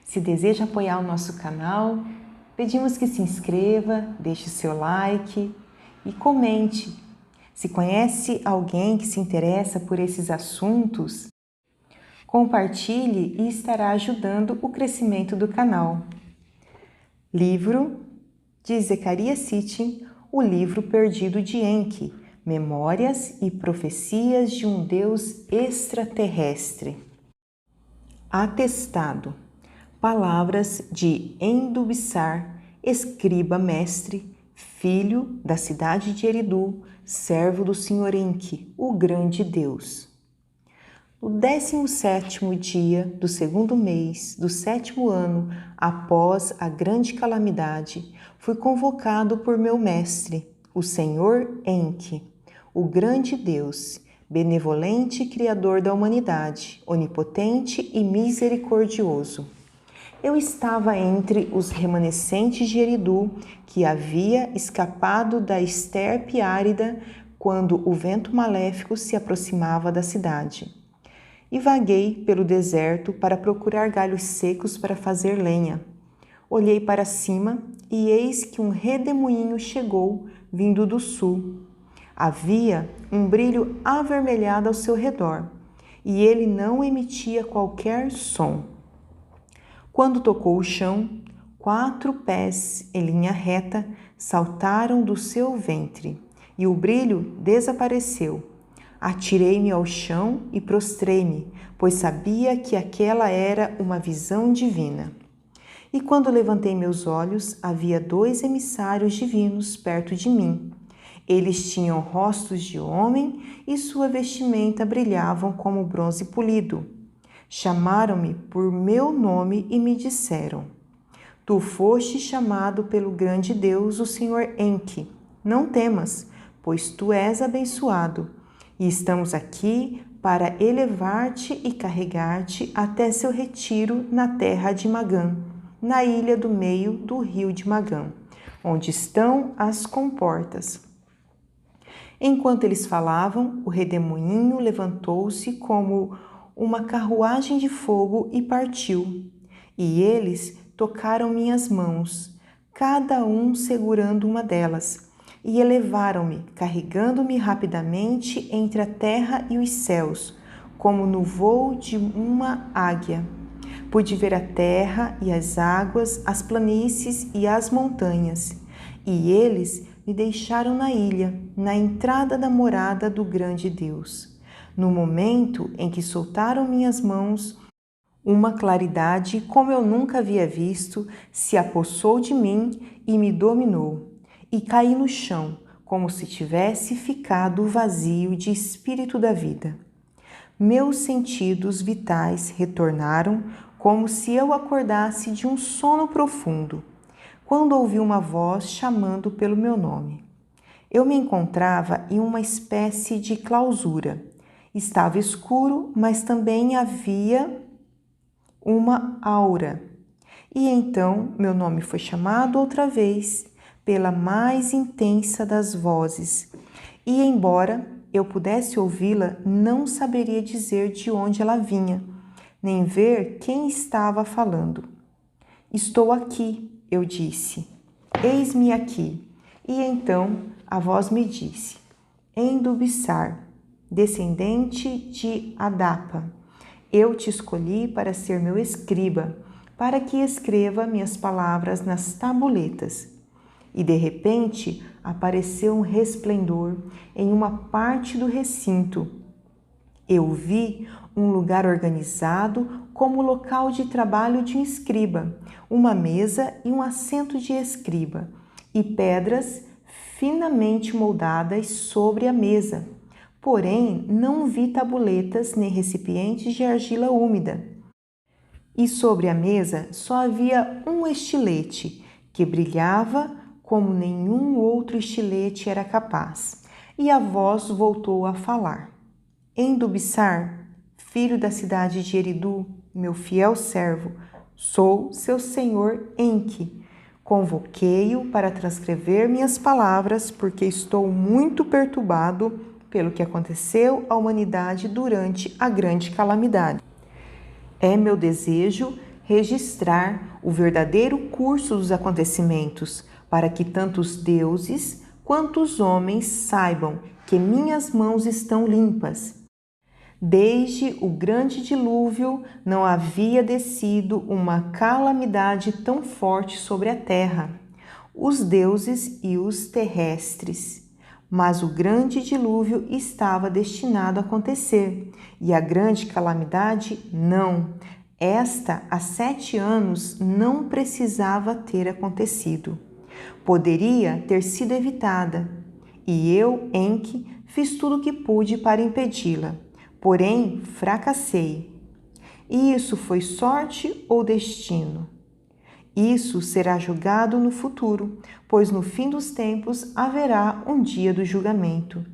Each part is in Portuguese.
Se deseja apoiar o nosso canal, pedimos que se inscreva, deixe seu like e comente. Se conhece alguém que se interessa por esses assuntos, compartilhe e estará ajudando o crescimento do canal. Livro de Zecharia Sitchin, O Livro Perdido de Enki, Memórias e Profecias de um Deus Extraterrestre. Atestado. Palavras de Endubissar, escriba mestre, filho da cidade de Eridu, servo do Senhor Enki, o grande Deus. No 17º dia do segundo mês do 7º ano, após a grande calamidade, fui convocado por meu mestre, o Senhor Enki, o grande Deus, benevolente Criador da humanidade, onipotente e misericordioso. Eu estava entre os remanescentes de Eridu, que havia escapado da esterpe árida quando o vento maléfico se aproximava da cidade. E vaguei pelo deserto para procurar galhos secos para fazer lenha. Olhei para cima e eis que um redemoinho chegou, vindo do sul. Havia um brilho avermelhado ao seu redor, e ele não emitia qualquer som. Quando tocou o chão, 4 pés em linha reta saltaram do seu ventre, e o brilho desapareceu. Atirei-me ao chão e prostrei-me, pois sabia que aquela era uma visão divina. E quando levantei meus olhos, havia 2 emissários divinos perto de mim. Eles tinham rostos de homem e sua vestimenta brilhavam como bronze polido. Chamaram-me por meu nome e me disseram: Tu foste chamado pelo grande Deus, o Senhor Enki. Não temas, pois tu és abençoado. E estamos aqui para elevar-te e carregar-te até seu retiro na terra de Magã, na ilha do meio do rio de Magã, onde estão as comportas. Enquanto eles falavam, o redemoinho levantou-se como uma carruagem de fogo e partiu. E eles tocaram minhas mãos, cada um segurando uma delas, e elevaram-me, carregando-me rapidamente entre a terra e os céus, como no voo de uma águia. Pude ver a terra e as águas, as planícies e as montanhas, e eles me deixaram na ilha, na entrada da morada do grande Deus. No momento em que soltaram minhas mãos, uma claridade como eu nunca havia visto se apossou de mim e me dominou, e caí no chão, como se tivesse ficado vazio de espírito da vida. Meus sentidos vitais retornaram como se eu acordasse de um sono profundo, quando ouvi uma voz chamando pelo meu nome. Eu me encontrava em uma espécie de clausura. Estava escuro, mas também havia uma aura. E então meu nome foi chamado outra vez, pela mais intensa das vozes. E embora eu pudesse ouvi-la, não saberia dizer de onde ela vinha, nem ver quem estava falando. Estou aqui, eu disse. Eis-me aqui. E então a voz me disse: Endubissar, descendente de Adapa, eu te escolhi para ser meu escriba, para que escreva minhas palavras nas tabuletas. E de repente apareceu um resplendor em uma parte do recinto. Eu vi um lugar organizado como local de trabalho de um escriba, uma mesa e um assento de escriba, e pedras finamente moldadas sobre a mesa. Porém, não vi tabuletas nem recipientes de argila úmida. E sobre a mesa só havia um estilete, que brilhava como nenhum outro estilete era capaz. E a voz voltou a falar: Endubissar, filho da cidade de Eridu, meu fiel servo, sou seu senhor Enki. Convoquei-o para transcrever minhas palavras, porque estou muito perturbado pelo que aconteceu à humanidade durante a grande calamidade. É meu desejo registrar o verdadeiro curso dos acontecimentos, para que tanto os deuses quanto os homens saibam que minhas mãos estão limpas. Desde o grande dilúvio não havia descido uma calamidade tão forte sobre a terra, os deuses e os terrestres. Mas o grande dilúvio estava destinado a acontecer, e a grande calamidade não. Esta, há 7 anos, não precisava ter acontecido. Poderia ter sido evitada, e eu, Enki, fiz tudo o que pude para impedi-la. Porém, fracassei. Isso foi sorte ou destino? Isso será julgado no futuro, pois no fim dos tempos haverá um dia do julgamento.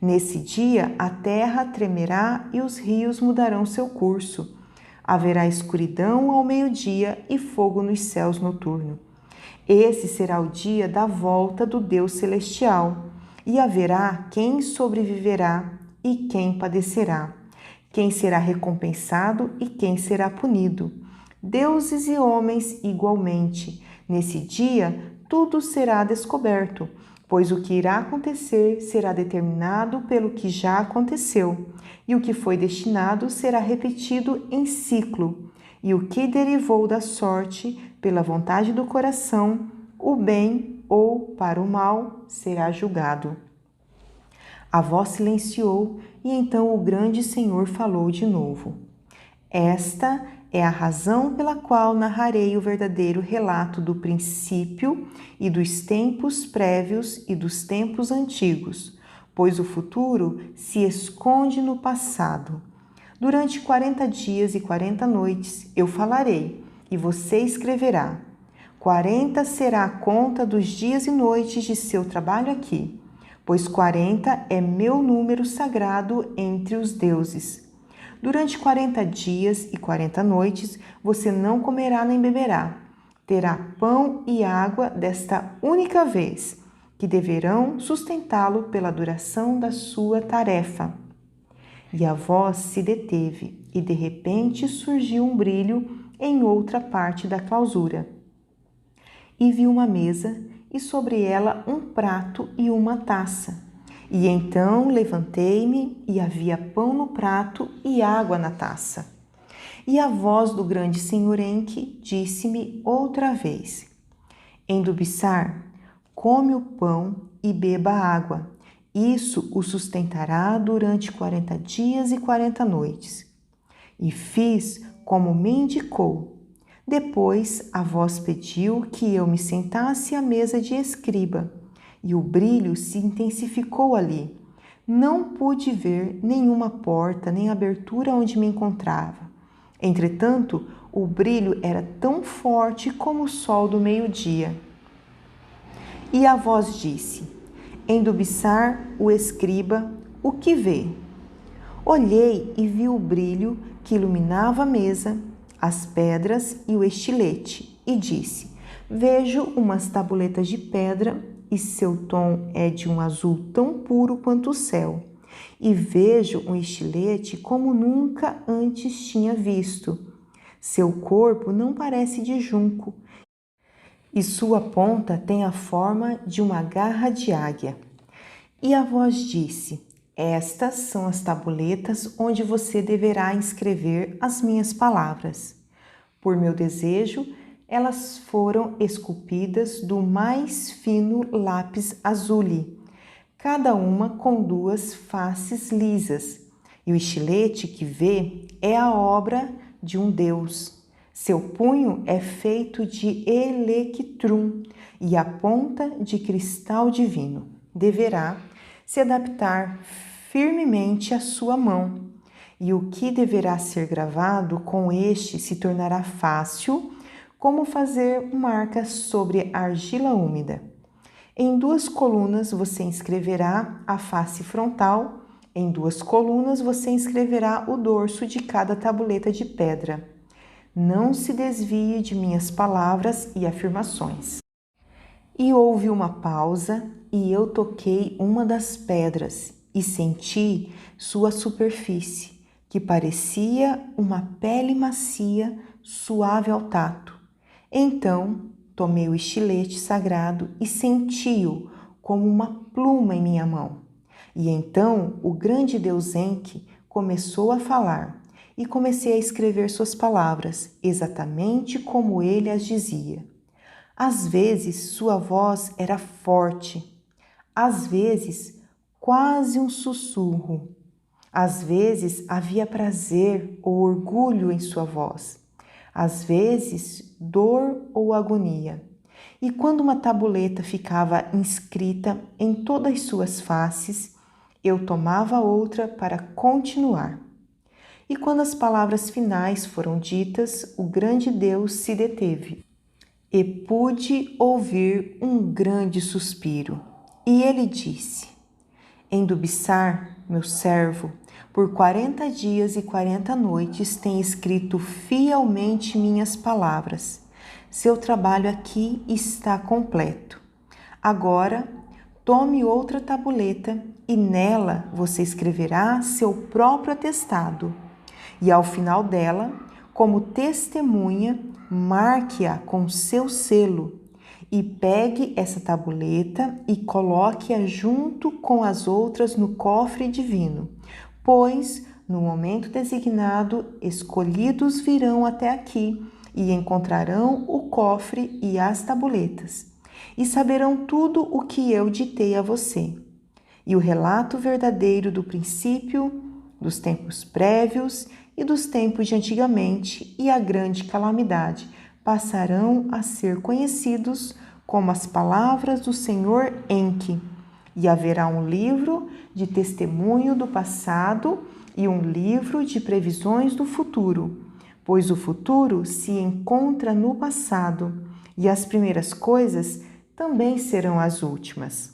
Nesse dia, a terra tremerá e os rios mudarão seu curso. Haverá escuridão ao meio-dia e fogo nos céus noturnos. Esse será o dia da volta do Deus celestial, e haverá quem sobreviverá e quem padecerá, quem será recompensado e quem será punido. Deuses e homens igualmente. Nesse dia, tudo será descoberto, pois o que irá acontecer será determinado pelo que já aconteceu, e o que foi destinado será repetido em ciclo, e o que derivou da sorte, pela vontade do coração, o bem ou para o mal, será julgado. A voz silenciou, e então o grande Senhor falou de novo. Esta é a razão pela qual narrarei o verdadeiro relato do princípio e dos tempos prévios e dos tempos antigos, pois o futuro se esconde no passado. Durante 40 dias e 40 noites eu falarei, e você escreverá. 40 será a conta dos dias e noites de seu trabalho aqui, pois 40 é meu número sagrado entre os deuses. Durante 40 dias e 40 noites você não comerá nem beberá. Terá pão e água desta única vez, que deverão sustentá-lo pela duração da sua tarefa. E a voz se deteve, e de repente surgiu um brilho em outra parte da clausura. E vi uma mesa, e sobre ela um prato e uma taça. E então levantei-me, e havia pão no prato e água na taça. E a voz do grande Senhor Enki disse-me outra vez: Endubissar, come o pão e beba a água. Isso o sustentará durante 40 dias e 40 noites. E fiz como me indicou. Depois a voz pediu que eu me sentasse à mesa de escriba, e o brilho se intensificou ali. Não pude ver nenhuma porta nem abertura onde me encontrava. Entretanto, o brilho era tão forte como o sol do meio-dia. E a voz disse: Endubissar, o escriba, o que vê? Olhei e vi o brilho que iluminava a mesa, as pedras e o estilete, e disse: Vejo umas tabuletas de pedra, e seu tom é de um azul tão puro quanto o céu. E vejo um estilete como nunca antes tinha visto. Seu corpo não parece de junco, e sua ponta tem a forma de uma garra de águia. E a voz disse: Estas são as tabuletas onde você deverá inscrever as minhas palavras. Por meu desejo, elas foram esculpidas do mais fino lápis azuli, cada uma com 2 faces lisas, e o estilete que vê é a obra de um deus. Seu punho é feito de elequitrum e a ponta de cristal divino. Deverá se adaptar firmemente à sua mão, e o que deverá ser gravado com este se tornará fácil, como fazer marcas sobre argila úmida. Em 2 colunas você inscreverá a face frontal, em 2 colunas você inscreverá o dorso de cada tabuleta de pedra. Não se desvie de minhas palavras e afirmações. E houve uma pausa, e eu toquei uma das pedras e senti sua superfície, que parecia uma pele macia suave ao tato. Então, tomei o estilete sagrado e senti-o como uma pluma em minha mão. E então o grande Deus Enki começou a falar e comecei a escrever suas palavras, exatamente como ele as dizia. Às vezes sua voz era forte, às vezes quase um sussurro. Às vezes havia prazer ou orgulho em sua voz, às vezes dor ou agonia. E quando uma tabuleta ficava inscrita em todas suas faces, eu tomava outra para continuar. E quando as palavras finais foram ditas, o grande Deus se deteve e pude ouvir um grande suspiro. E ele disse: Endubissar, meu servo, por 40 dias e 40 noites tem escrito fielmente minhas palavras. Seu trabalho aqui está completo. Agora, tome outra tabuleta e nela você escreverá seu próprio atestado. E ao final dela, como testemunha, marque-a com seu selo e pegue essa tabuleta e coloque-a junto com as outras no cofre divino, pois, no momento designado, escolhidos virão até aqui e encontrarão o cofre e as tabuletas, e saberão tudo o que eu ditei a você, e o relato verdadeiro do princípio, dos tempos prévios e dos tempos de antigamente e a grande calamidade passarão a ser conhecidos como as palavras do Senhor Enki, e haverá um livro de testemunho do passado e um livro de previsões do futuro, pois o futuro se encontra no passado e as primeiras coisas também serão as últimas.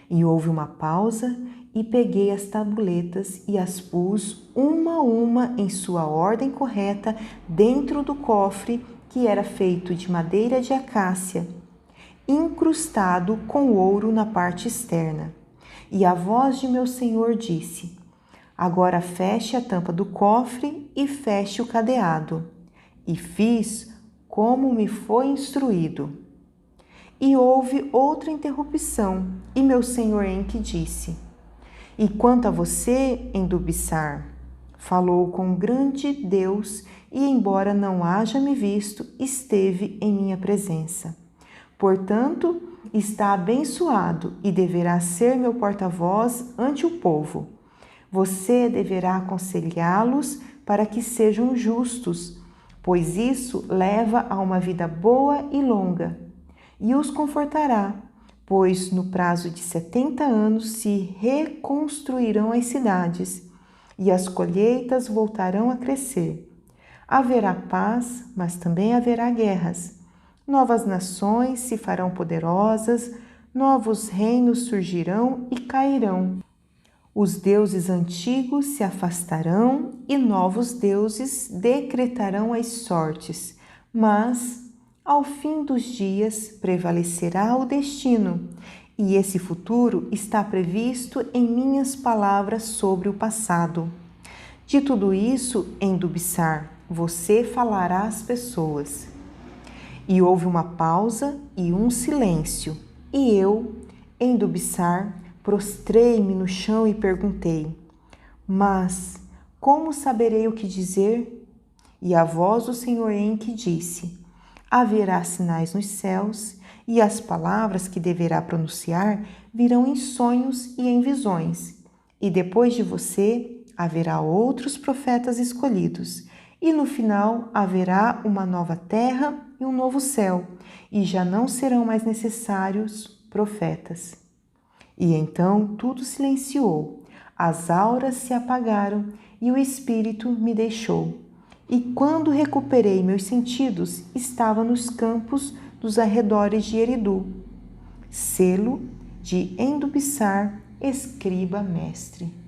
E houve uma pausa e peguei as tabuletas e as pus uma a uma em sua ordem correta dentro do cofre que era feito de madeira de acácia, incrustado com ouro na parte externa. E a voz de meu senhor disse: Agora feche a tampa do cofre e feche o cadeado. E fiz como me foi instruído. E houve outra interrupção, e meu senhor Enki disse: E quanto a você, Endubissar, falou com o grande Deus e, embora não haja me visto, esteve em minha presença. Portanto, está abençoado e deverá ser meu porta-voz ante o povo. Você deverá aconselhá-los para que sejam justos, pois isso leva a uma vida boa e longa, e os confortará, pois no prazo de 70 anos se reconstruirão as cidades, e as colheitas voltarão a crescer. Haverá paz, mas também haverá guerras. Novas nações se farão poderosas, novos reinos surgirão e cairão. Os deuses antigos se afastarão e novos deuses decretarão as sortes, mas ao fim dos dias prevalecerá o destino, e esse futuro está previsto em minhas palavras sobre o passado. De tudo isso, Endubissar, você falará às pessoas. E houve uma pausa e um silêncio, e eu, Endubissar, prostrei-me no chão e perguntei: Mas como saberei o que dizer? E a voz do Senhor Enki disse: Haverá sinais nos céus, e as palavras que deverá pronunciar virão em sonhos e em visões. E depois de você haverá outros profetas escolhidos, e no final haverá uma nova terra e um novo céu, e já não serão mais necessários profetas. E então tudo silenciou, as auras se apagaram e o espírito me deixou. E quando recuperei meus sentidos, estava nos campos dos arredores de Eridu. Selo de Endubissar, escriba mestre.